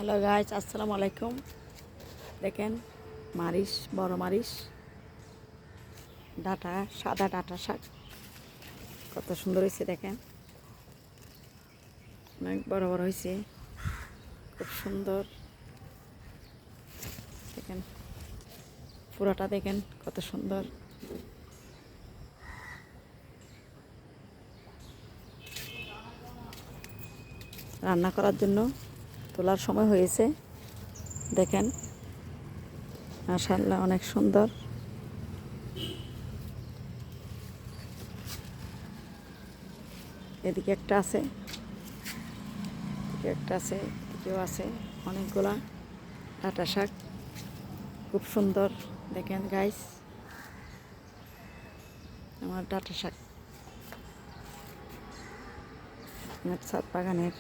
Hello guys, আসসালামু আলাইকুম। দেখেন মারিচ, বড় মারিচ, ডাঁটা, সাদা ডাঁটা শাক কত সুন্দর হয়েছে। দেখেন অনেক বড় বড় হয়েছে, খুব সুন্দর। দেখেন পুরাটা দেখেন কত সুন্দর। রান্না করার জন্য তোলার সময় হয়েছে। দেখেন মাশাআল্লাহ অনেক সুন্দর। এদিকে একটা আছে, এদিকে একটা আছে, এদিকেও আছে। অনেকগুলা ডাঁটা শাক খুব সুন্দর। দেখেন গাইস, আমার ডাঁটা শাক আমার ছাদ বাগানের।